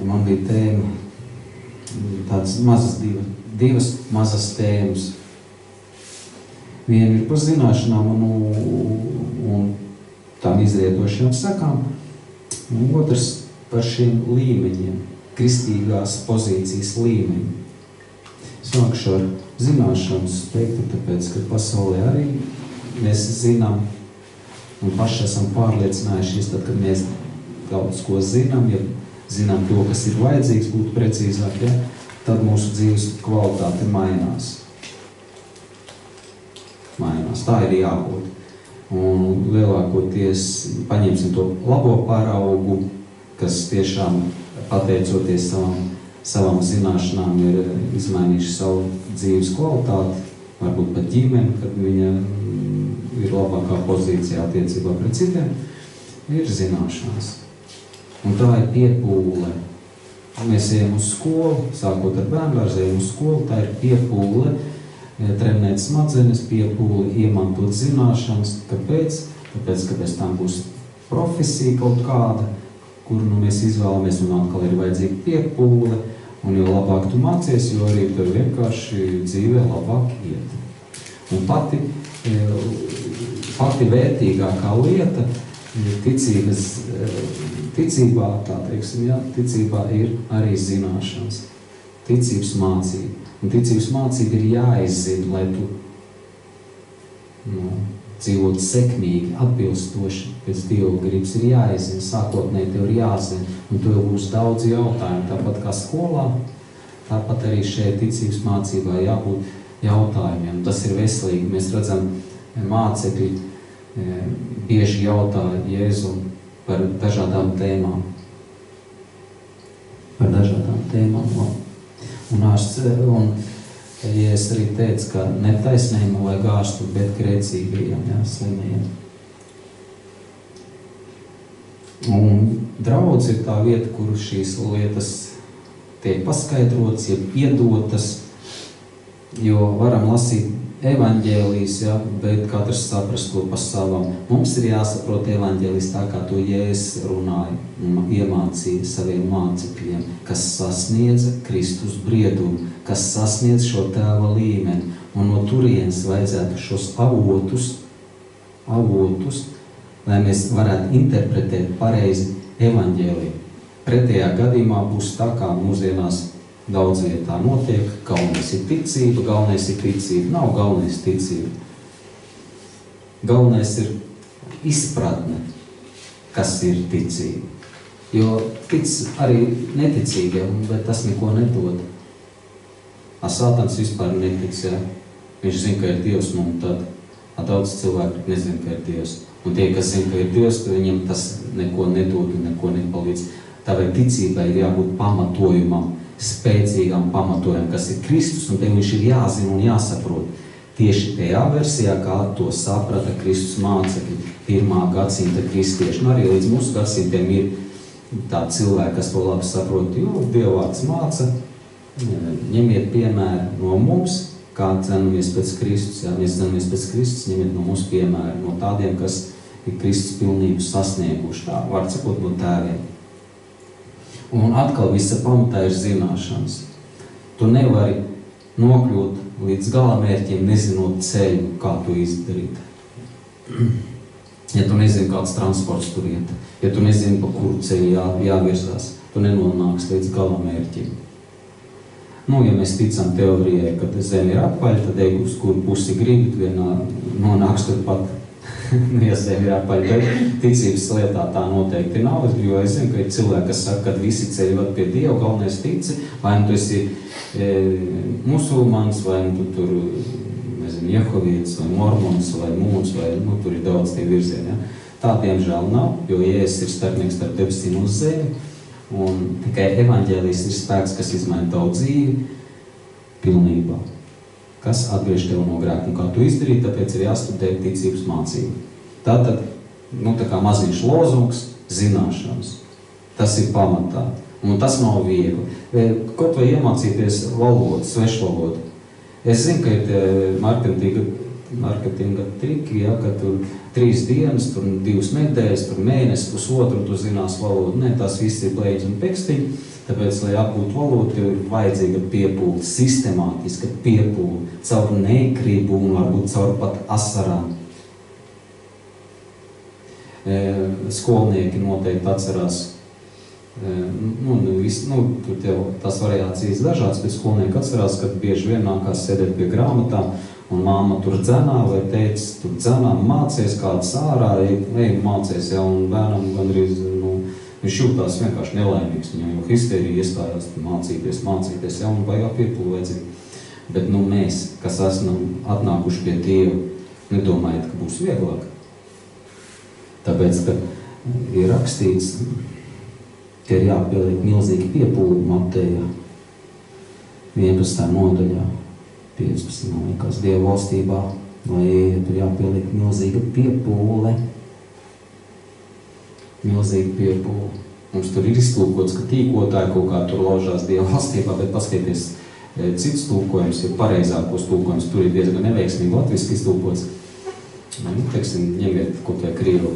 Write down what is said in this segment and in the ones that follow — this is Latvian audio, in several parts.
man bija tēma, tādas mazas divas mazas tēmas. Viena ir par zināšanām un tām izrietošiem sekām, un otrs par šiem līmeņiem, kristīgās pozīcijas līmeņi. Sākšu ar zināšanas teiktu, tāpēc, ka pasaulē arī mēs zinām un paši esam pārliecinājušies, tad, kad mēs kaut ko zinām, ja zinām to, kas ir vajadzīgs, būtu precīzāk, ja, tad mūsu dzīves kvalitāte mainās. Tā ir jābūt. Un lielākoties paņemsim to labo paraugu, kas tiešām pateicoties savām zināšanām ir izmainījuši savu dzīves kvalitāti, varbūt pat ģimeni, kad viņa ir labākā pozīcijā attiecībā pret citiem, ir zināšanas. Un tā ir piepūle. Mēs ejam uz skolu, sākot ar bērndārzu, ejam uz skolu, tā ir piepūle, trenēt smadzenes, piepūle, iemantot zināšanas. Kāpēc? Tāpēc, ka pēc tam būs profesija kaut kāda, kuru mēs izvēlamies, un atkal ir vajadzīga piepūle, un jo labāk tu mācies, jo arī tev vienkārši dzīvē labāk iet. Un pati vērtīgākā lieta ticībā, tā teiksim, jā, ticībā ir arī zināšanas, ticības mācība. Un ticības mācība ir jāizzina, lai tu dzīvot sekmīgi, atbilstoši pēc Dieva gribas, ir jāizzina, sākotnēji tev ir jāzina, un tev būs daudz jautājumu, tāpat kā skolā, tāpat arī šeit ticības mācībā jābūt jautājumiem. Tas ir veselīgi. Mēs redzam, mācekļi bieži jautā Jēzu par dažādām tēmām. Un Jēzus arī teica, ka ne taisnējiem vajag ārstu, bet grēcīgajiem, slimajiem. Un draudz ir tā vieta, kur šīs lietas tiek paskaidrotas, jeb iedotas, jo varam lasīt evaņģēlijas, bet katrs saprast to pa savam. Mums ir jāsaprot evaņģēlijas tā, kā to Jēzus runāja un iemācīja saviem mācekļiem, kas sasniedza Kristus briedumu, kas sasniedz šo tēva līmeni. Un no turienes vajadzētu šos avotus, lai mēs varētu interpretēt pareizi evaņģēliju. Pretējā gadījumā būs tā, kā mūsdienās daudz vietā notiek, galvenais ir ticība, nav galvenais ticība. Galvenais ir izpratne, kas ir ticība. Jo tic arī neticīgiem, bet tas neko nedod. Sātans vispār netic, viņš zina, ka ir Dievs, un tad daudz cilvēku nezina, ka ir Dievs. Un tie, kas zina, ka ir Dievs, viņam tas neko nedod un neko nepalīdz. Tāpēc ticībai ir jābūt pamatojumam, spēcīgām pamatojumam, kas ir Kristus, un tev viņš ir jāzina un jāsaprot. Tieši tajā versijā, kā to saprata Kristus mācekļi, 1. gadsimta kristieši. Arī līdz mūsu gadsimtiem ir tādi cilvēki, kas to labi saprot, jo Dievvārds māca, ņemiet piemēru no mums, kā dzenamies pēc Kristus. Mēs dzenamies pēc Kristus, ņemiet no mums piemēru, no tādiem, kas ir Kristus pilnību sasnieguši. Tā var sakot no tēviem. Un atkal visa pamatā ir zināšanas. Tu nevari nokļūt līdz galamērķiem, nezinot ceļu, kā to izdarīt. Ja tu nezini, kāds transports tur iet, ja tu nezini, pa kuru ceļu jāvirzās, tu nenonāks līdz galamērķiem. Ja mēs ticam teorijai, ka zeme ir apaļa, tad ej uz kuru pusi gribi, vienā nonāks turpat. Ja zeme ir apaļa, bet ticības lietā tā noteikti nav, jo es zinu, ka ir cilvēki, kas saka, ka visi ceļi ved pie Dieva, galvenais tici, vai tu esi musulmans, vai tu tur, jehovietis, vai mormons, vai mūns, vai tur ir daudz tie virzieni. Tā, diemžēl, nav, jo Jēzus ir starpnieks starp debesīm uz zemi, un tikai evaņģēlijs ir spēks, kas izmaina tavu dzīvi pilnībā, kas atgriež tev no grēka. Un kā to izdarīt, tāpēc ir jāstudē ticības mācība. Tātad, tā kā maziņš lozungs, zināšanas. Tas ir pamatā. Un tas nav viegli. Kaut vai iemācīties valodu, svešu valodu. Es zinu, ka ir marketinga marketinga triki, ja, ka tur 3 dienas, tur 2 nedēļas, tur mēnesis, pusotru, tu zinās valodu. Nē, tās viss ir blēģi un pekstiņi, tāpēc, lai apgūtu valodu, tev ir vajadzīga piepūle, sistemātiska piepūle, caur nekribu un varbūt caur pat asarām. Skolnieki noteikti atcerās, tur tev tās variācijas dažādas, bet skolnieki atcerās, ka bieži vien nākās sēdēt pie grāmatām, un māma tur dzenā, vai teica, tur dzenā, mācies kāds ārā, ej mācies, ja, un bērnam gandrīz, viņš jūtās vienkārši nelaimīgs, viņam jau histērija iestājās, mācīties, ja, un baigā piepūle vajadzīga. Bet, mēs, kas esam atnākuši pie Dieva, nedomājiet, ka būs vieglāk. Tāpēc, ka ir rakstīts, ka ir jāpieliek milzīgi piepūli Mateja 11. nodaļā, 15. man liekas, Dieva valstībā, lai tur jāpieliek milzīga piepūle. Milzīga piepūle. Mums tur ir iztulkots, ka tīkotāji kaut kā tur laužās Dieva valstībā, bet paskatieties, cits tulkojums ir pareizākos tulkojums, tur ir diezgan neveiksmīgi latviski iztulkots. Teiksim, ņemiet kaut vai krievu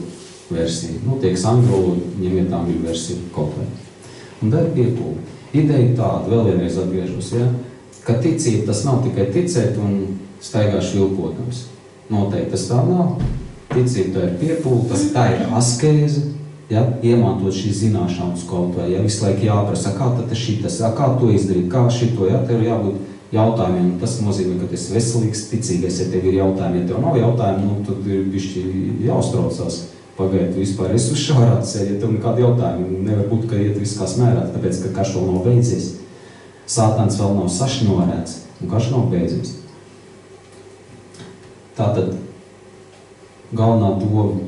versiju. Tieks angļu, ņemiet angļu versiju kaut vai. Un dar piepūli. Ideja tāda, vēl vienreiz atgriežos, ja? Ka ticība tas nav tikai ticēt un staigā švilpotams. Noteikti tas tā nav. Ticība tā ir piepūle, tā ir askēze, ja? Iemantot šīs zināšanas kaut vai, ja? Visu laiku jāprasa, kā tad šitas, kā to izdarīt, kā šito, ja? Tev ir jābūt jautājumiem. Tas nozīmē, ka tu esi veselīgs, ticīgais, ja tev ir jautājumi. Ja tev nav jautājumi, tad ir bišķi jāuztraucās. Pagaidu, tu vispār esi uz šārāts, ja tev nekādi jautājumi. Nevar būt, ka iet viss kā smērāt, tāpēc, ka karš vēl nav beidzies. Sātans vēl nav sašņorēts, un karš nav beidzies. Tātad, galvenā doma,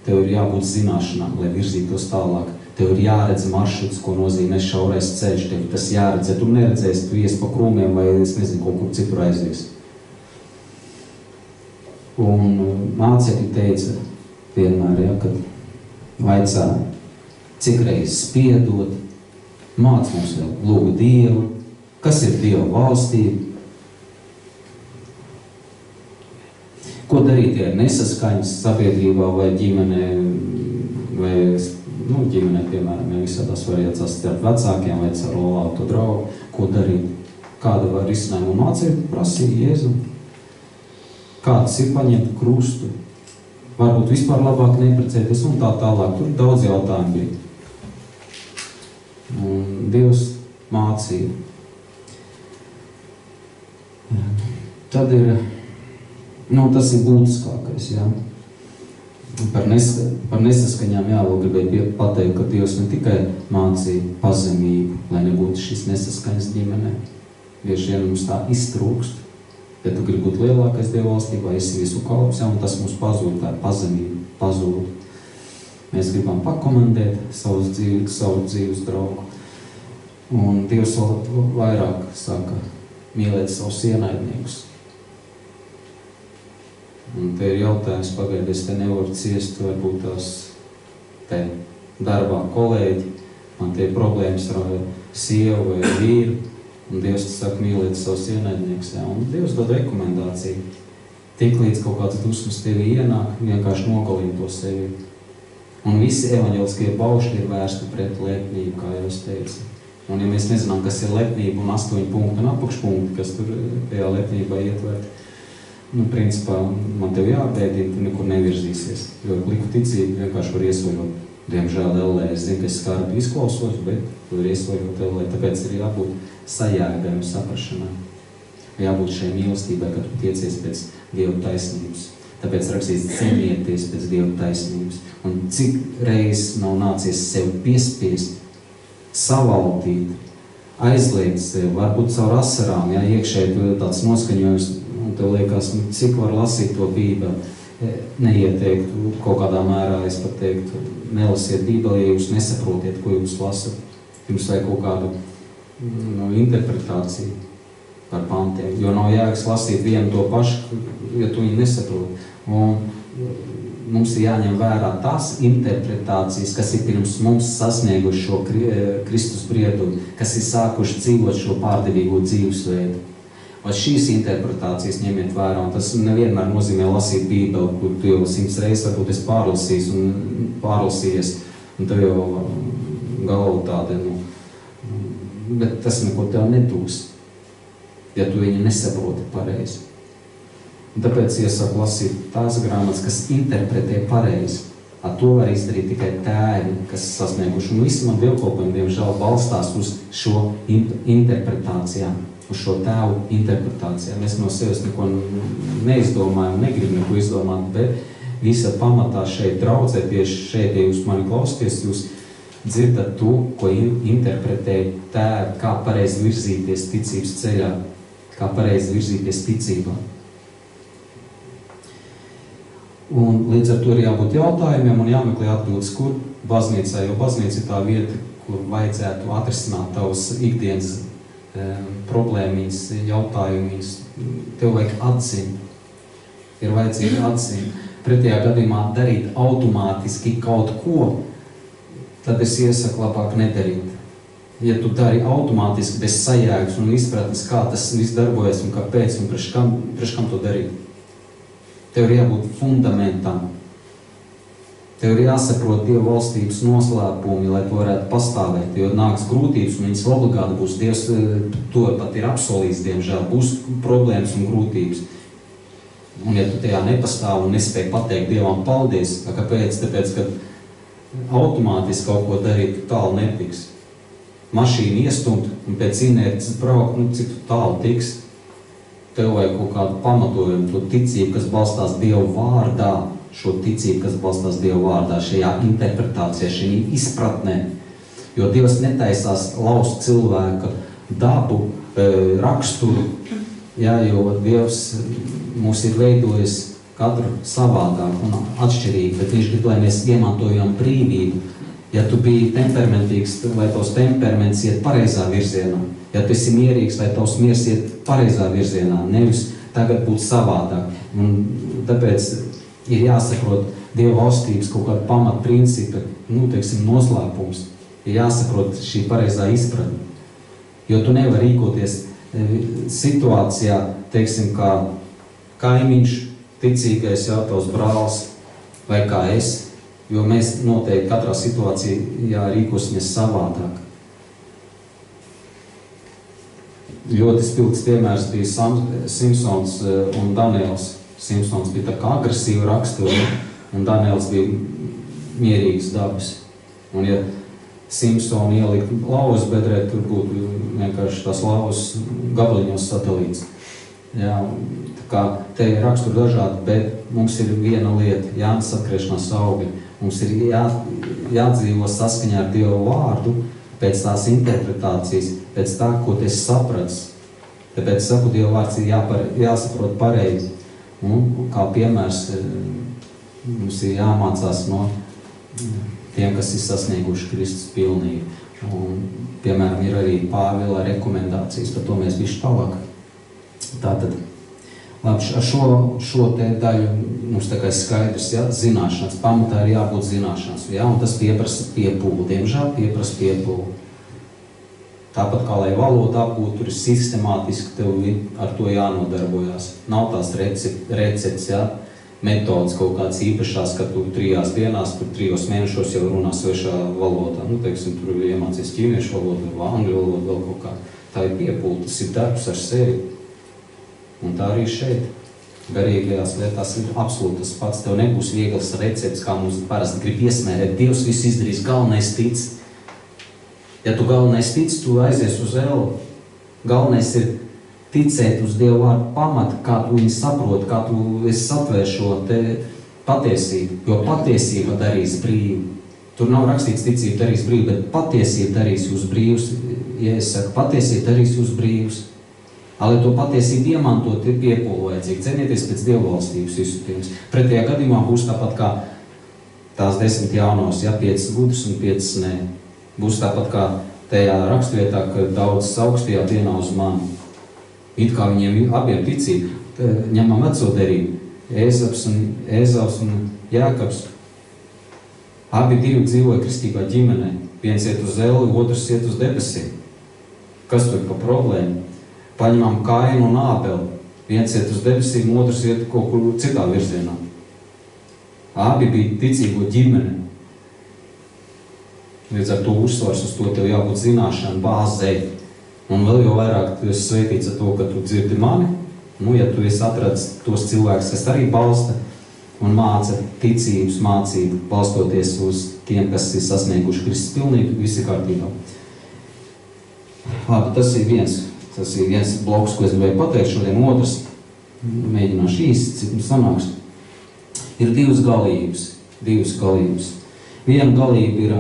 tev ir jābūt zināšanām, lai virzītos tālāk. Tev ir jāredz maršruts, ko nozīmē šaurais ceļš. Tev tas jāredz, ja tu neredzēsi, tu ies pa krūmiem vai, es nezinu, kaut kur citur aizies. Un mācekļi teica, vienmēr, ja, kad vaicā, cik reizes spiedot, māc mums vēl lūgu Dievu, kas ir Dieva valstība, ko darīt, ja ir nesaskaņas sabiedrībā vai ģimenē, vai, ģimenē, piemēram, ja visādās variācijās starp vecākiem vai caur laulāto draugu, ko darīt, kāda var risinājuma, un mācīja prasīja Jēzu, kāds ir paņemt krustu, varbūt vispār labāk neprecēties un tā tālāk. Tur daudz jautājumu bija. Un Dievs mācīja. Tad ir, tas ir būtiskākais, jā. Par nesaskaņām, jā, vēl gribēju pateikt, ka Dievs ne tikai mācīja pazemību, lai nebūtu šis nesaskaņas ģimenē. Bieži vien mums tā iztrūkst. Ja tu gribi būt lielākais Dieva valstībā, esi visu kalps, ja, un tas mums pazūd, tā ir pazemība, pazūd. Mēs gribam pakomandēt savu dzīves draugu. Un Dievs vēl vairāk saka, mīlēt savus ienaidniekus. Un te ir jautājums, pagaidies, te nevaru ciest, varbūt tās te darbā kolēģi, man te ir problēmas ar sievu vai vīru. Un Dievs saka, mīlēt savus ienaidniekus, ja? Un Dievs dod rekomendāciju. Tik līdz kaut kāds dusmas tevi ienāk, vienkārši nogalina to sevi. Un visi evaņģeliskie baušļi ir vērsti pret lepnību, kā jau es teicu. Un ja mēs nezinām, kas ir lepnība un 8 punkti un apakšpunkti, kas tur tajā lepnībā ietvērt, principā man tev jāpētīt, tu nekur nevirzīsies. Jo pliku ticību vienkārši var iesvaļot. Diemžēl LL, es zinu, ka es skarbi izklausos, bet tu var iesvaļot LL, tāpēc ir jābūt sajēgai un saprašanai. Jābūt šai mīlestībai, kad tu tiecies pēc Dieva taisnības. Tāpēc rakstīts, ceļieties pēc Dieva taisnības. Un cik reizes nav nācies sevi piespiest, savaldīt, aizliegt sevi, varbūt caur asarām, ja iekšēji tāds noskaņojums, un tev liekas, cik var lasīt to Bībeli. Neieteiktu kaut kādā mērā, es pat teiktu, nelasiet Bībeli, ja jūs nesaprotiet, ko jūs lasat. Jums vajag kaut kādu interpretāciju par pantiem, jo nav jēgas lasīt vienu to pašu, ja tu viņu nesaproti. Un mums ir jāņem vērā tās interpretācijas, kas ir pirms mums sasnieguši šo Kristus briedumu, kas ir sākuši dzīvot šo pārdevīgo dzīvesveidu. Vai šīs interpretācijas ņemiet vērā, un tas nevienmēr nozīmē lasīt Bībeli, kur tu jau 100 reizes varbūt esi pārlasījies, un tev jau galva tāda, bet tas neko tev nedūs, ja tu viņu nesaproti pareizi. Un tāpēc iesaku lasīt tās grāmatas, kas interpretē pareizi. To var izdarīt tikai tēvi, kas sasnieguši. Un visi man dievkalpojumi, diemžēl, balstās uz šo interpretācijām, uz šo tēvu interpretācijām. Es no sevis neko neizdomāju, negribu neko izdomāt, bet visa pamatā šeit draudzē, tieši šeit, ja jūs mani klausties, jūs dzirdat to, ko interpretē tēvi, kā pareizi virzīties ticības ceļā, kā pareizi virzīties ticībā. Un līdz ar to ir jābūt jautājumiem un jāmeklē atbildes, kur baznīcā, jo baznīca ir tā vieta, kur vajadzētu atrisināt tavas ikdienas problēmiņas, jautājumiņas. Tev vajag atziņu, ir vajadzīga atziņa. Pretējā gadījumā darīt automātiski kaut ko, tad es iesaku labāk nedarīt. Ja tu dari automātiski bez sajēgas un izpratnes, kā tas viss darbojas un kāpēc un priekš kam to darīt. Tev ir jābūt fundamentam. Tev ir jāsaprot Dieva valstības noslēpumi, lai to varētu pastāvēt, jo nāks grūtības un viņas obligāti būs. Dievs to pat ir apsolījis, diemžēl, būs problēmas un grūtības. Un ja tu tajā nepastāv un nespēj pateikt Dievam paldies, kāpēc? Tāpēc, ka automātiski kaut ko darīt, tu tālu netiks. Mašīnu iestumt un pēc inerces braukt, cik tu tālu tiks. Tev vajag kaut kādu pamatojumu, to ticību, kas balstās Dievu vārdā, šo ticību, kas balstās Dievu vārdā, šajā interpretācijā, šajā izpratnē. Jo Dievs netaisās laust cilvēka dabu, raksturu, jo Dievs mūs ir veidojis katru savādāk un atšķirīgi, bet viņš grib, lai mēs iemantojam brīvību. Ja tu biji temperamentīgs, lai tavs temperaments iet pareizā virzienā. Ja tu esi mierīgs, lai tavs miers iet pareizā virzienā, nevis tagad būt savādāk. Un tāpēc ir jāsaprot Dieva valstības kaut kāda pamatprincipa, noslēpums. Ir jāsaprot šī pareizā izpratne. Jo tu nevari rīkoties situācijā, teiksim, kā kaimiņš, ticīgais tavs brālis vai kā es, jo mēs noteikti katrā situācijā rīkosimies savādāk. Ļoti spilgts piemērs bija Simpsons un Daniels. Simpsons bija tā kā agresīva rakstura, un Daniels bija mierīgs dabas. Un ja Simpsonu ielikt lauvas bedrē, tur būtu vienkārši tās lauvas gabaliņos sadalīts. Jā, tā kā te ir rakstura dažādi, bet mums ir viena lieta, Jānis atgriešanās augļi. Mums ir jādzīvo saskaņā ar Dievu vārdu, pēc tās interpretācijas, pēc tā, ko tu esi sapratis. Tāpēc saku, Dieva vārds ir jāsaprot pareizi. Un kā piemērs mums ir jāmācās no tiem, kas ir sasnieguši Kristus pilnību. Un, piemēram, ir arī Pāvila rekomendācijas, par to mēs bišķi tālāk. Tātad, labi, ar šo te daļu mums tā kā skaidrs, zināšanas, pamatā ir jābūt zināšanas, un tas pieprasa piepūli, diemžēl pieprasa piepūli. Tāpat kā lai valodu apgūt, tur ir sistemātiski, tev ar to jānodarbojās. Nav tās recepts, metodas kaut kāds īpašās, ka tu 3 dienās, tur 3 mēnešos jau runā svešā valodā. Teiksim, tur iemācies ķīniešu valodu, angļu valodu, vēl kaut kā. Tā ir piepūle, tas ir darbs ar sevi. Un tā arī šeit. Garīgajās lietās ir absolūti tas pats. Tev nebūs viegls recepts, kā mums parasti grib iesmērēt. Dievs viss izdarīs, galvenais tic. Ja tu galvenais tic, tu aizies uz elu. Galvenais ir ticēt uz Dievu vārdu pamata, kā tu viņu saproti, kā tu esi satvēr šo te patiesību. Jo patiesība darīs brīvu. Tur nav rakstīts ticība darīs brīvu, bet patiesība darīs jūs brīvus. Ja es saku, patiesība darīs jūs brīvus. Lai to patiesību iemantot, ir piepūle vajadzīgi. Cenieties pēc Dieva valstības visu pirms. Pretējā gadījumā būs tāpat kā tās 10 jaunos, 5 gudrs un 5 nē. Būs tāpat kā tajā rakstvietā, ka daudz augstajā dienā uz mani. It kā viņiem abiem ticība. Ņemam veco derību. Ēzavs un Jākabs. Abi divi dzīvoja kristīgā ģimenē. Viens iet uz elli, otrs iet uz debesīm. Kas tur pa problēmu? Paņemam Kainu un Ābeli. Viens iet uz debesīm, otrs iet kaut kur citā virzienā. Abi bija ticīgo ģimene. Līdz ar to uzsvars uz to tev jābūt zināšanu bāzei. Un vēl jau vairāk tu esi sveitīts ar to, ka tu dzirdi mani. Ja tu esi atradis tos cilvēkus, kas arī balsta un māca ticības mācību, balstoties uz tiem, kas ir sasnieguši Kristus pilnību, visi kārtībā. Labi, tas ir viens bloks, ko es gribēju pateikt šodien. Otrs, mēģināšu īsti, cik mums sanāks. Ir divas galības. Viena galība ir,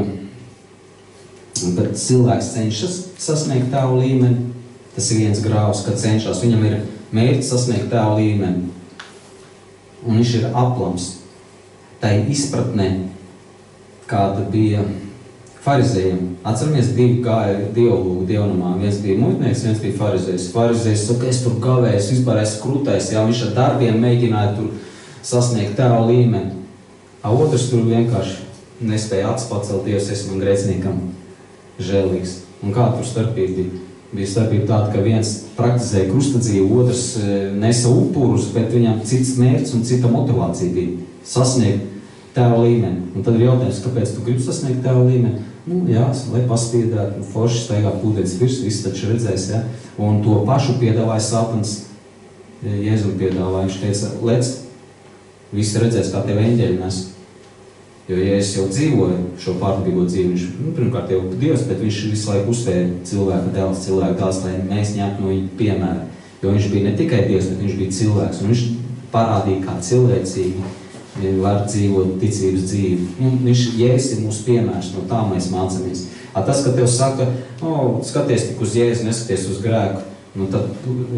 kad cilvēks cenšas sasniegt tēvu līmeni. Tas ir viens grāvs, kad cenšas. Viņam ir mērķis sasniegt tēvu līmeni. Un viņš ir aplams. Tā ir izpratnē, kāda bija farizējiem. Atceramies, divi gāja dievlūgu dievnamā. Viens bija muitnieks, viens bija farizējs. Farizējs saka, es tur gavēju, es vispār esmu krūtais. Jā, viņš ar darbiem mēģināja tur sasniegt tēvu līmeni. Otrs tur vienkārši nespēja acis pacelt, Dievs, es man grēciniekam žēlīgs. Un kā tur starpība bija? Bija starpība tāda, ka viens praktizēja krustadzību, otrs nesa upurus, bet viņam cits mērķis un cita motivācija bija sasniegt tēva līmeni. Un tad ir jautājums, kāpēc tu gribi sasniegt tēva līmeni? Jā, lai paspiedētu, forši staigāt ūdens virs, viss taču redzēs, ja? Un to pašu piedāvāja Sātans, Jēzum piedāvāja, viņš teica, lec, visi redzēs, kā tev eņģeļi nes. Jo, ja es jau dzīvoju šo pārdabīgo dzīvi, viņš, pirmkārt jau Dievs, bet viņš visu laiku uzsvēra cilvēka dēls, lai mēs ņemtu no viņa piemēra. Jo viņš bija ne tikai Dievs, bet viņš bija cilvēks, un viņš parādīja, kā cilvēcīgi var dzīvot ticības dzīvi. Un Jēzus ir mūsu piemērs, no tā mēs mācāmies. Tas, ka tev saka, skaties tik uz Jēzu, neskaties uz grēku, tad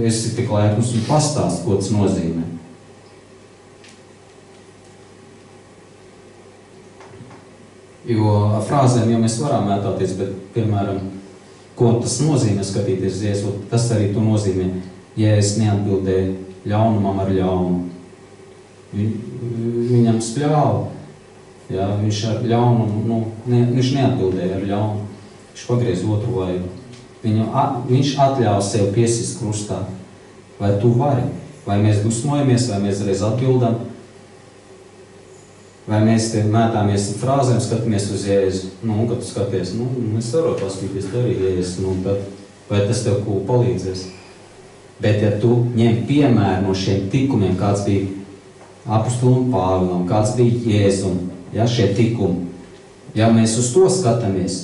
esi tik laipnus un pastāst, ko tas nozīmē. Jo frāzēm jau mēs varam mētāties, bet, piemēram, ko tas nozīmē skatīties uz Jēzu, tas arī to nozīmē. Jēzus neatbildēja ļaunumam ar ļaunumu. Viņam spļāva, ja, viņš ar ļaunumu, viņš neatbildēja ar ļaunumu. Viņš pagriez otru vaigu. Viņš atļāva sev piesist krustā. Vai tu vari? Vai mēs dusmojamies, vai mēs reiz atbildam? Vai mēs te mētāmies frāzēm, skatāmies uz Jēzu? Kad tu skaties, es varu paskatīties, te arī Jēzus, tad vai tas tev ko palīdzēs? Bet ja tu ņem piemēru no šiem tikumiem, kāds bija apostolam Pāvilam, kāds bija Jēzum, ja, šie tikumi, ja mēs uz to skatāmies,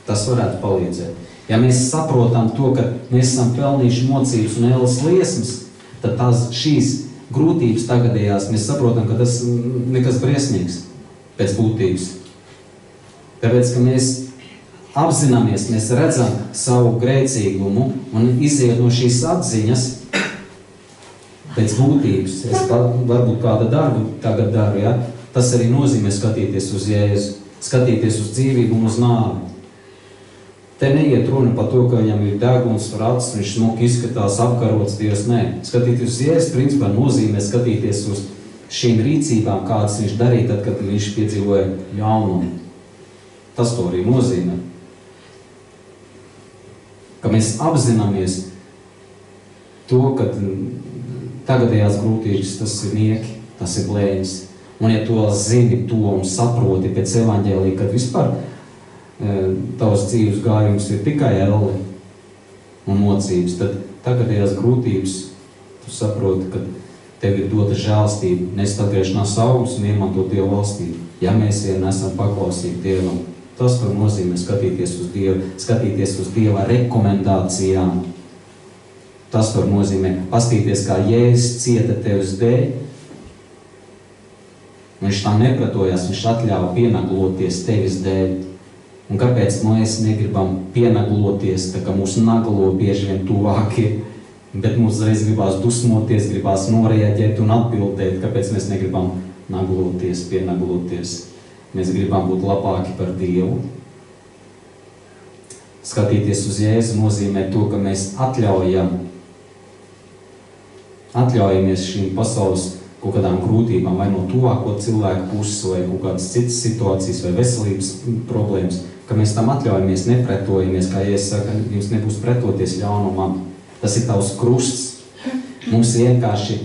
tas varētu palīdzēt. Ja mēs saprotam to, ka mēs esam pelnījuši mocības un ēlas liesmas, tad šīs grūtības tagadējās, mēs saprotam, ka tas nekas briesmīgs pēc būtības. Tāpēc, ka mēs apzināmies, mēs redzam savu grēcīgumu un iziet no šīs atziņas pēc būtības. Es varbūt kāda darbu tagad daru, ja? Tas arī nozīmē skatīties uz Jēzu, skatīties uz dzīvību un uz nāvi. Te neiet runa par to, ka viņam ir deguns par acis, viņš smuki izskatās, apkarots Dievs, nē. Skatīties uz Jēzus, principā, nozīmē skatīties uz šīm rīcībām, kādas viņš darīja tad, kad viņš piedzīvoja ļaunumu. Tas to arī nozīmē. Ka mēs apzināmies to, ka tagadējās grūtības, tas ir nieki, tas ir blēņas. Un ja to zini, to un saproti pēc evaņģēlija, kad vispār tavs dzīves gājums ir tikai elle un mocības, tad tagadējās grūtības, tu saproti, ka tev ir dota žēlstība, nest atgriešanās augļus un iemantot Dievu valstību. Ja mēs vien esam paklausīgi Dievam, tas var nozīmē skatīties uz Dieva rekomendācijām. Tas var nozīmē pastīties, kā Jēzus cieta tevis dēļ. Viņš tam nepratojās, viņš atļāva pienagloties tevis dēļ. Un kāpēc mēs negribam pienagloties, tā kā mūs naglo bieži vien tuvākie, bet mums reiz gribās dusmoties, gribās noreaģēt un atbildēt, kāpēc mēs negribam nagloties, pienagloties. Mēs gribam būt labāki par Dievu. Skatīties uz Jēzu nozīmē to, ka mēs atļaujamies šīm pasaules kaut kādām grūtībām, vai no tuvāko cilvēku puses, vai kaut kādas citas situācijas, vai veselības problēmas, ka mēs tam atļaujamies, nepretojamies, kā Jēzus saka, jums nebūs pretoties ļaunumam, tas ir tavs krusts. Mums vienkārši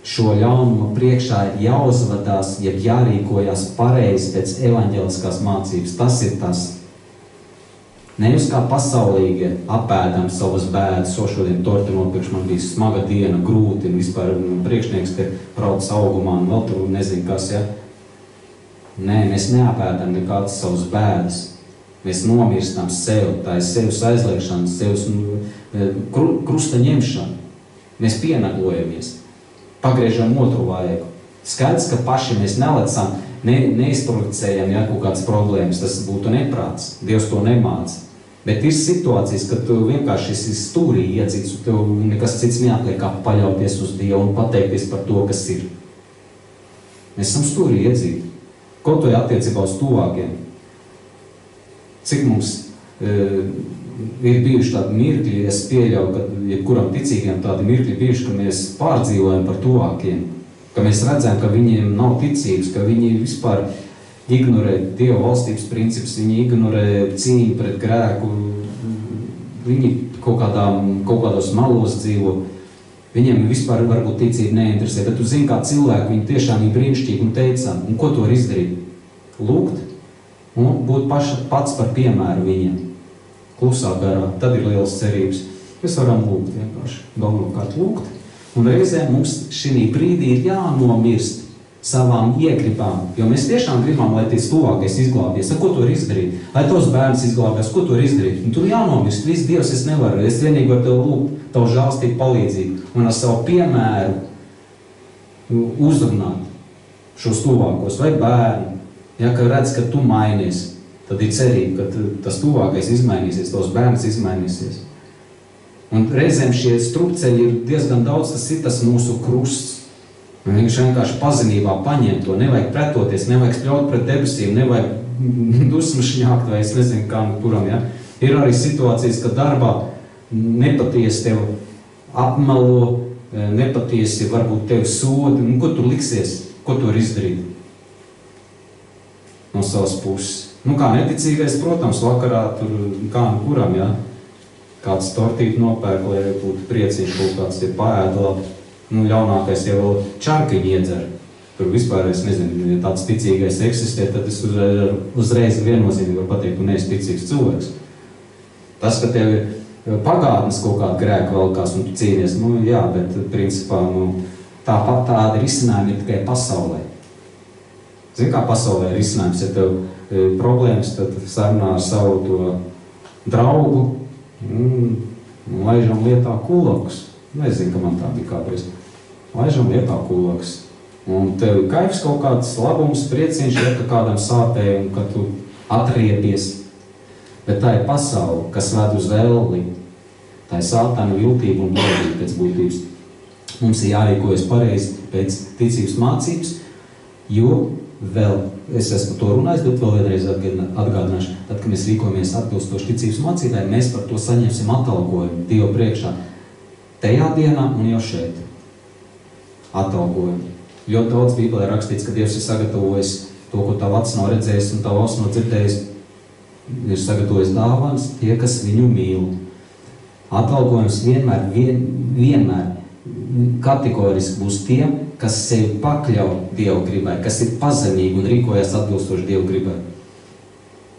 šo ļaunumu priekšā ir jāuzvedās, jeb jārīkojās pareizi pēc evaņģeliskās mācības. Tas ir tas. Nevis kā pasaulīgie apēdam savas bēdas, šodien torti nopirkšu, man bija smaga diena, grūti, un vispār priekšnieks te brauc augumā, un vēl tur nezinu kas, ja. Nē, mēs neapēdam nekādas savas bēdas. Mēs nomirstam sev, tā ir sevs aizliekšana, sevs krusta ņemšana. Mēs pienaglojamies, pagriežam otru vāju. Skaidrs, ka paši mēs nelecam, neizproducējam, ja, kaut kādas problēmas, tas būtu neprāts. Dievs to nemāca. Bet ir situācijas, kad tu vienkārši esi stūrī iedzīts, un tev nekas cits neatliek kā paļauties uz Dievu un pateikties par to, kas ir. Mēs esam stūrī iedzīti. Ko to attiecībā uz tuvākiem? Cik mums ir bijuši tādi mirkļi, es pieļauju, ka jebkuram ticīgiem tādi mirkļi bijuši, ka mēs pārdzīvojam par tuvākiem, ka mēs redzam, ka viņiem nav ticības, ka viņi vispār ignorē Dieva valstības principus, viņi ignorē cīņu pret grēku, viņi kaut kādos malos dzīvo, viņiem vispār varbūt ticība neinteresē, bet tu zini, kā cilvēki, viņi tiešām ir brīnišķīgi un teicami, un ko to var izdarīt? Lūgt un būt pats par piemēru viņiem. Klusā garā, tad ir lielas cerības. Mēs varam lūgt vienkārši, galvenokārt lūgt. Un reizēm mums šī brīdī ir jānomirst savām iegribām, jo mēs tiešām gribam, lai ties tuvākais izglābies. Ko tu var izdarīt? Lai tavs bērns izglābies, ko tu var izdarīt? Un tu jānomirst, viss Dievs es nevaru, es vienīgi varu tev lūgt, tavu žēlstību palīdzību un ar savu piemēru uzrunāt šos tuvākos vai bērnu, ja, ka redz, ka tu mainies. Tad ir cerība, ka tas tuvākais izmainīsies, tavs bērns izmainīsies. Un reizēm šie strupceļi ir diezgan daudz, tas ir tas mūsu krusts. Viņš vienkārši pazinībā paņem to, nevajag pretoties, nevajag spļaut pret debesīm, nevajag dusmu šņākt vai es nezinu kā kuram, ja. Ir arī situācijas, ka darbā nepatiesi tev apmelo, nepatiesi varbūt tev sodi, un ko tu liksies, ko tu var izdarīt no savas puses. Kā neticīgais, protams, vakarā tur kā kuram, ja? Kāds tortīti nopērk, lai būtu priecīgi, kaut kāds ir paēda labi. Ļaunākais jau vēl čarkiņi iedzer. Tur vispār, es nezinu, ja tāds ticīgais eksistē, tad es uzreiz viennozīmīgi varu pateikt, tu neesi ticīgs cilvēks. Tas, ka tev ir pagātnes kaut kāda grēka valkās un tu cīnies, jā, bet principā tāpat tādi risinājumi ir tikai pasaulē. Zini, kā pasaulē ir risinājums, ja tev problēmas, tad sarunā ar savu to draugu un laižam lietā kulakus. Nezinu, ka man tā bija kādreiz. Laižam lietā kulakus. Un tev kaifs kaut kāds labums, prieciņš, ja ka kādam sāpēja un ka tu atriepies. Bet tā ir pasaule, kas ved uz ēli. Tā ir sātana viltība un baudība pēc būtības. Mums ir jārīkojas pareizi pēc ticības mācības, jo vēl, es esmu to runājis, bet vēl vienreiz atgādināšu, tad, kad mēs rīkojamies atbilstoši ticības mācībai, mēs par to saņemsim atalgojumu Dievu priekšā. Tajā dienā un jau šeit. Atalgojumu. Ļoti daudz Bībelē rakstīts, ka Dievs ir sagatavojis to, ko tavu acis nav redzējis un tavu auss nav dzirdējis, ir sagatavojis dāvanas tie, kas viņu mīl. Atalgojums vienmēr kategoriski būs tiem, kas sevi pakļauj Dievu gribai, kas ir pazemīgi un rīkojas atbilstoši Dievu gribai.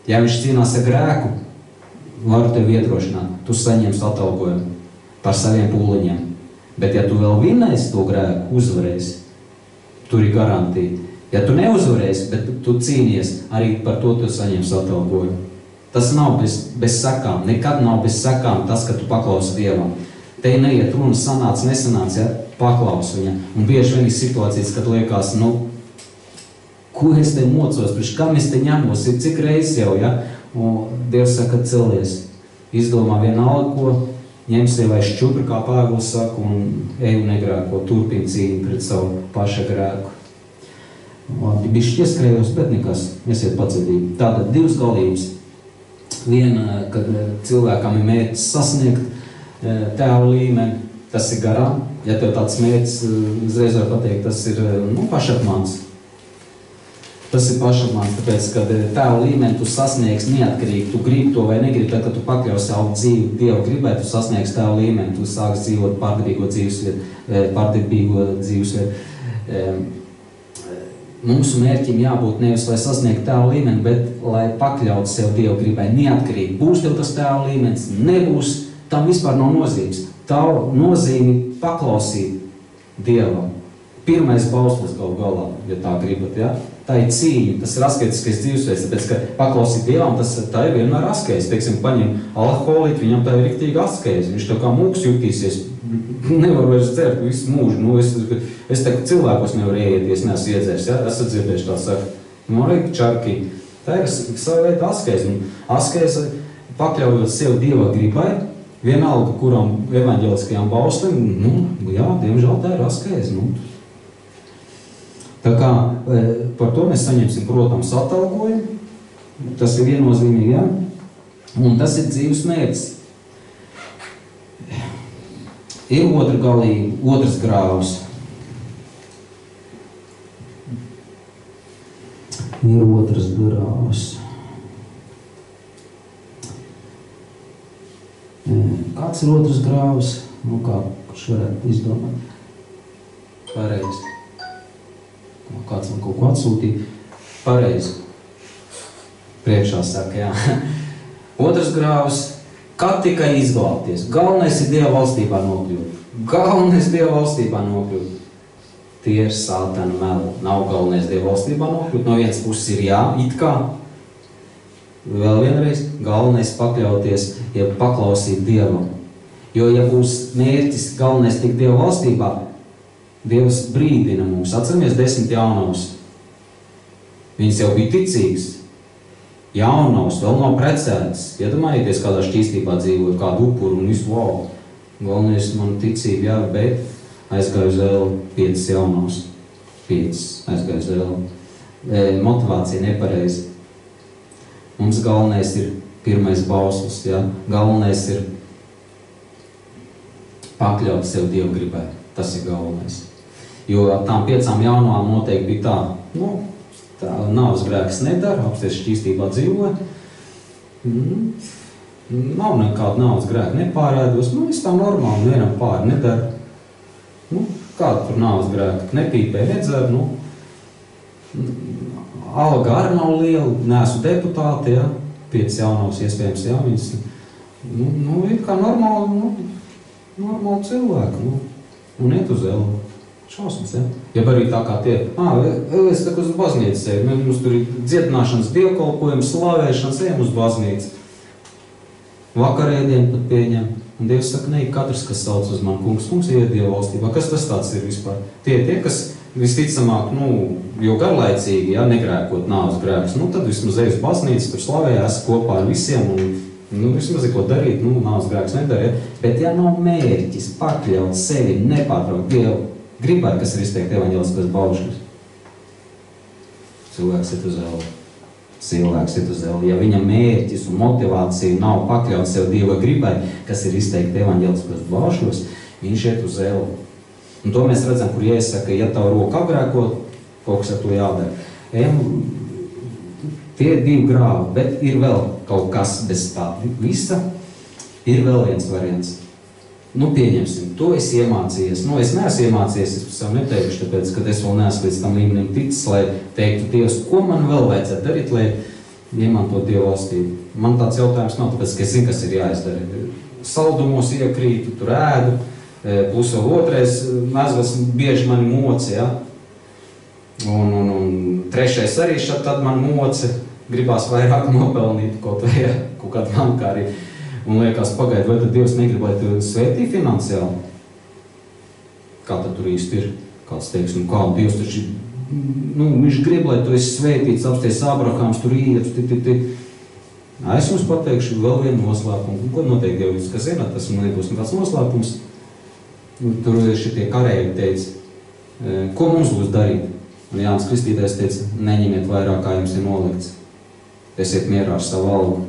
Ja viņš cīnās ar grēku, varu tevi iedrošināt, tu saņemsi atalgojumu par saviem pūliņiem. Bet ja tu vēl vinnēsi to grēku, uzvarēsi, tur ir garantija. Ja tu neuzvarēsi, bet tu cīnies, arī par to tu saņemsi atalgojumu. Tas nav bez sekām, nekad nav bez sekām tas, ka tu paklausi Dievam. Te neiet runa sanāc, nesanāc, ja, paklaus viņa. Un bieži vien ir situācijas, kad liekas, ko es te mocos, priekš kam es te ņemos, ir cik reizes jau, ja? Un Dievs saka, celies, izdomā vienalga, ko ņem sev aiz šķupri, kā Pāvils saka, un ej un negrēko, turpin cīņu pret savu paša grēku. Labi, bišķi ieskrējos, bet nekas, esiet pacietīgi. Tātad divas galības. Viena, kad cilvēkam ir mērķis sasniegt tēva līmeni, tas ir garām. Ja tev tāds mērķis, uzreiz var pateikt, tas ir pašapmāns. Tas ir pašapmāns, tāpēc, kad tēva līmeni tu sasniegs neatkarīgi, tu gribi to vai negribi, tad, kad tu pakļauj savu dzīvi Dieva gribai, tu sasniegs tēva līmeni, tu sāks dzīvot pārdabīgo dzīvesvietu. Mūsu mērķim jābūt nevis, lai sasniegtu tēva līmeni, bet lai pakļautu sev Dieva gribai neatkarīgi. Būs tev tas tēva līmenis, nebūs, tam vispār nav nozīmes. Tavu nozīmi paklausīt Dievam. Pirmais bauslis galā, ja tā gribat, ja? Tā ir cīņa, tas ir asketiskais dzīvesveids, tāpēc, ka paklausīt Dievam, tā ir vienmēr askeis. Teiksim, paņem alkoholīti, viņam tā ir riktīgi askeis. Viņš tā kā mūks jutīsies, nevar vairs dzert visu mūžu. Es tā cilvēkos nevaru ieieties, neesmu iedzērs, ja? Esat dzirdējuši tā saka. Man vajag čarki. Tā ir sava veida askeis. Askeis pakļaujot sev Dieva gribai, vienalga, kuram evaņģeliskajām bauslim, jā, diemžēl tā ir askeis. Tā kā par to mēs saņemsim, protams, atalgojumu. Tas ir viennozīmīgi, ja? Un tas ir dzīves mērķis. Ir otra galība, otrs grāvs. Ir otrs grāvs. Kāds ir otrs grāvs? Kā kurš varētu izdomāt? Pareizi. Kāds man kaut ko atsūtīja. Pareizi. Priekšā saka, jā. Otrs grāvs, kad tikai izglābties. Galvenais ir Dieva valstībā nokļūt. Galvenais Dieva valstībā nokļūt. Tie ir sātana meli. Nav galvenais Dieva valstībā nokļūt. No vienas puses ir jā, it kā. Vēl vienreiz, galvenais pakļauties, ja paklausīt Dievam. Jo, ja būs mērķis galvenais tik Dieva valstībā, Dievs brīdina mums. Atceramies 10 jaunavus. Viņas jau bija ticīgas. Jaunavus, vēl nav precētas. Iedomājieties, kādā šķīstībā dzīvot, kādu upuru un visu wow. Galvenais man ticība, jā, bet aizgāju uz vēl 5 jaunavus. 5 aizgāju uz vēl. Motivācija nepareizi. Mums galvenais ir pirmais bauslis, jā. Galvenais ir pakļaut sev Dievu gribai. Tas ir galvenais. Jo tām 5 jaunām noteikti bija tā, tā nāves grēks nedara, apsties šķīstībā dzīvoja. Nav nekāda nāves grēka, nepārēdos, viss tā normāli, vienam pāri nedara. Kāda tur nāves grēka, nepīpē, nedzer, alga arī nav liela, neesmu deputāti, ja? 5 jaunavas iespējams, ja? Viņas, ir kā normāli cilvēki, un iet uz elu. Šausmas, ja? Ja arī tā kā tie, es tā kā uz baznīcu eju, mums tur ir dziedināšanas dievkalpojums, slavēšanas, ejam uz baznīcu. Vakarēdienu pat pieņem. Un Dievs saka, ne, katrs, kas sauc uz mani, kungs iet Dieva valstībā. Kas tas tāds ir vispār? Tie, kas visticamāk, jo garlaicīgi, ja, negrēkot nāves grēkus, tad vismaz ej uz baznīcu, tur slavējās kopā ar visiem, un vismaz ir ko darīt, nāves grēkus nedara, ja? Bet ja nav mērķis pakļaut sevi, nepārtraukt Dievu gribai, kas ir izteikti evaņģeliskos baušļus. Cilvēks iet uz elu. Ja viņa mērķis un motivācija nav pakļaut sev Dieva gribai, kas ir izteikti evaņģeliskos baušļos, viņš iet uz elu. Un to mēs redzam, kur Jēzus saka, ja tavu roku apgrēko, kaut kas ar to jādara. Tie ir 2 grāvi, bet ir vēl kaut kas bez tā visa. Ir vēl viens variants. Pieņemsim, to es iemācījies. Es neesmu iemācījies, es sev neteikšu, tāpēc, ka es vēl neesmu līdz tam līmenim ticis, lai teiktu Dievs, ko man vēl vajadzētu darīt, lai iemantot Dievu valstību. Man tāds jautājums nav, tāpēc, ka es zinu, kas ir jāizdara. Saldumos iekrītu, tur ēdu, plus vēl otrais mezglas bieži mani moci, ja? Un trešais arī tad man moci, gribās vairāk nopelnīt kaut kādu mankārī. Un liekas, pagaid, vai tad Dievs negrib, lai tu svētī finansiāli? Kā tad tur īsti ir? Kāds teiks, kādu Dievs taču, viņš grib, lai tu esi svētīts, apsties Abrahams, tur iet, Es jums pateikšu vēl vienu noslēpumu. Ko noteikti jau jūs, kas zināt, tas man nebūs nekāds noslēpums. Tur šitie karēji teica, ko mums būs darīt? Un Jānis Kristītājs teica, neņemiet vairāk, kā jums ir nolikts. Esiet mierā ar savu algu.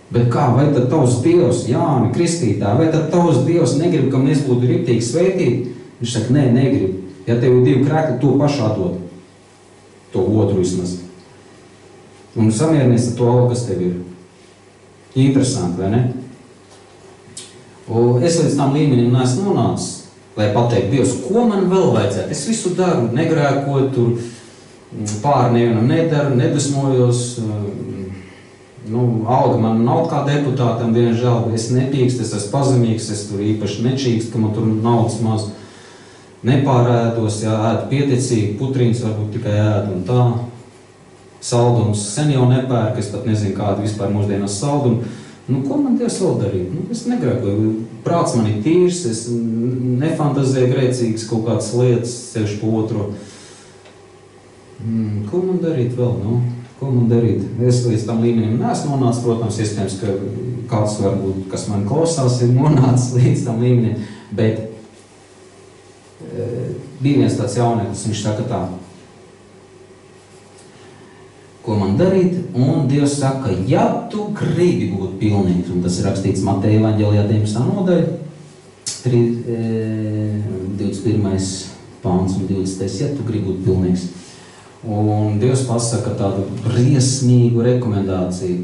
Bet kā, vai tad tavs Dievs, Jāni Kristītāji, vai tad tavs Dievs negrib, ka mēs būtu riktīgi svētīti? Viņš saka, negrib. Ja tev ir 2 krēkli, to pašu atdod. To otru vismaz. Un samierinies ar to algu, kas tev ir. Interesanti, vai ne? Un es līdz tam līmenim neesmu nonācis, lai pateikt, Dievs, ko man vēl vajadzētu? Es visu daru, negrēkoju, tur pār nevienam nedaru, nedusmojos, alga man nav kā deputātam, diemžēl, es nepīkstu, es esmu pazemīgs, es tur īpaši nečīkstu, ka man tur naudas maz nepārēdos, jā, ēdu pieticīgi, putrīns varbūt tikai ēdu un tā. Saldums sen jau nepērk, es pat nezinu, kāda vispār mūsdienās salduma. Ko man Dievs vēl darīt? Es negrēkoju. Prāts man ir tīrs, es nefantazēju grēcīgas kaut kādas lietas, sevišķi pa otro. Ko man darīt vēl? Ko man darīt? Es līdz tam līmenim neesmu nonācis, protams, iespējams, ka kāds varbūt, kas man klausās, ir nonācis līdz tam līmenim, bet bija viens tāds jaunieklis, viņš saka tā, ko man darīt, un Dievs saka, ja tu gribi būt pilnīgs, un tas ir rakstīts Mateja evaņģēlijā 19. nodaļa, 21. pāns un 20. ja tu gribi būt pilnīgs. Un Dievs pasaka tādu briesmīgu rekomendāciju,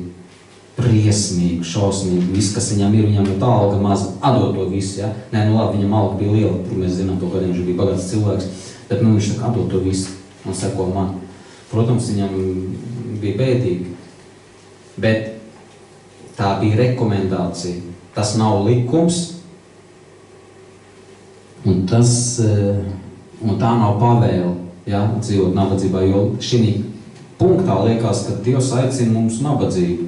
briesmīgu, šausmīgu, viss, kas viņam ir tā alga maza, atdot to visu, ja? Nē, labi, viņam alga bija liela, tur mēs zinām to, kad viņš bija bagāts cilvēks, bet viņš saka, atdot to visu un seko man. Protams, viņam bija bēdīgi, bet tā bija rekomendācija. Tas nav likums, un tā nav pavēle, ja, dzīvot nabadzībā, jo šī punktā liekas, ka Dievs aicina mums nabadzību.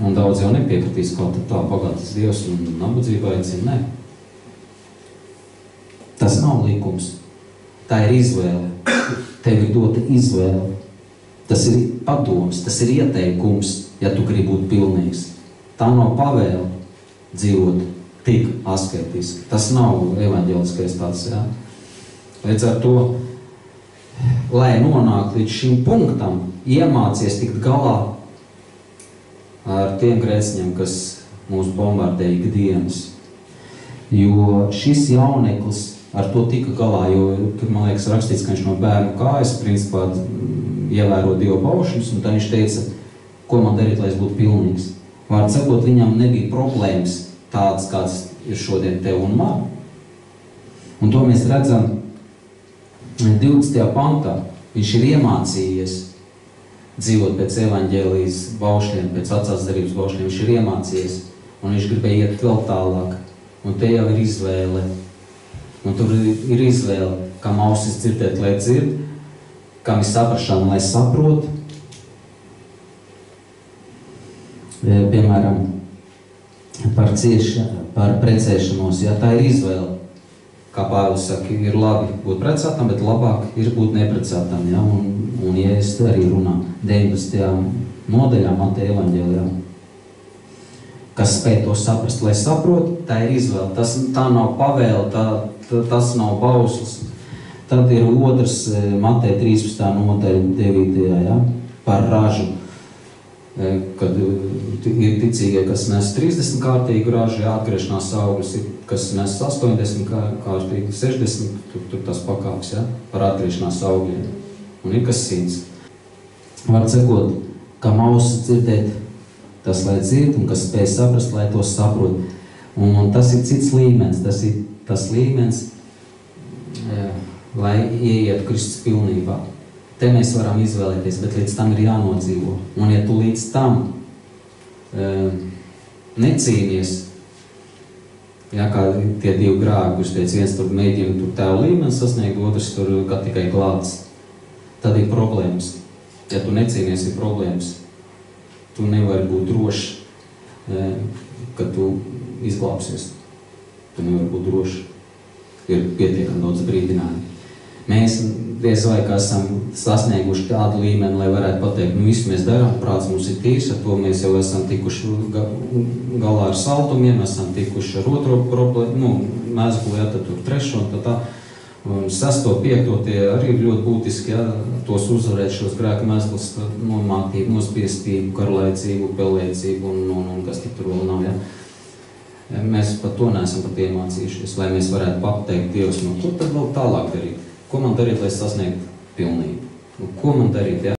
Un daudz jau nepiekritīs, kā tā bagātas Dievs un nabadzība aicina, ne. Tas nav likums, tā ir izvēle. Tev ir dota izvēle. Tas ir padoms, tas ir ieteikums, ja tu gribi būt pilnīgs. Tā nav pavēle dzīvot tik asketiski. Tas nav evaņģeliskais tāds, jā. Līdz ar to, lai nonāk līdz šim punktam, iemācies tikt galā ar tiem grēciņiem, kas mūs bombardē ikdienas. Jo šis jauneklis ar to tika galā, jo tur, man liekas, rakstīts, ka viņš no bērnu kājas, principā, ievēro Dieva baušļus, un tad viņš teica, ko man darīt, lai es būtu pilnīgs. Vārds sakot, viņam nebija problēmas tādas, kāds ir šodien tev un man. Un to mēs redzam 20. pantā. Viņš ir iemācījies dzīvot pēc evaņģēlijas baušļiem, pēc vecās derības baušļiem. Viņš ir iemācījies, un viņš gribēja iet vēl tālāk. Un te jau ir izvēle. Un tur ir izvēle, kam ausis dzirdēt, lai dzird, kam ir saprašana, lai saprot. Piemēram, par precēšanos, ja tā ir izvēle. Kā Pāvils saka, ir labi būt precētam, bet labāk ir būt neprecētam. Ja? Un Jēzus arī runā 19. nodaļā Mateja evaņģēlijā. Kas spēj to saprast, lai saprot, tā ir izvēle. Tā nav pavēle, tas nav bauslis. Tad ir otrs Mateja 13. nodaļa 9. Ja? Par ražu. Kad ir ticīgie, kas nes 30 kārtīgu ražu, atgriešanās augļus, kas nes 80 kārtīgu, 60, tur tas pakāps, ja? Par atgriešanās augļiem. Un ir kas 100. Var sakot, kam ausis dzirdēt, tas lai dzird, un kas spēj saprast, lai to saprot. Un tas ir cits līmenis, tas ir tas līmenis, lai ieietu Kristus pilnībā. Te mēs varam izvēlēties, bet līdz tam ir jānodzīvo. Un ja tu līdz tam necīnies, ja, kā tie divi grāvi, kurš teica, viens tur mēģina tur tev līmeni sasniegt, otrs tur kā tikai glāds, tad ir problēmas. Ja tu necīnies, ir problēmas. Tu nevari būt drošs, ka tu izglābsies. Tu nevari būt drošs. Ir pietiekami daudz brīdinājumu. Mēs diez vai kā esam sasnieguši tādu līmeni, lai varētu pateikt, visu mēs darām, prāts mums ir tīrs, ar to mēs jau esam tikuši galā ar saldumiem, esam tikuši ar otro problēmu, mezglu, ja, tad tur trešo un tā. Un 6. 5. tie arī ir ļoti būtiski, ja, tos uzvarēt šos grēku mezglus, nomāktību, nospiestību, karlaicību, pelēcību un kas tik tur vēl nav, ja. Mēs par to neesam pat iemācījušies, lai mēs varētu pateikt Dievs, ko tad vēl tālāk darīt? Ko man darīt, lai sasniegtu pilnību? Ko man darīt, ja?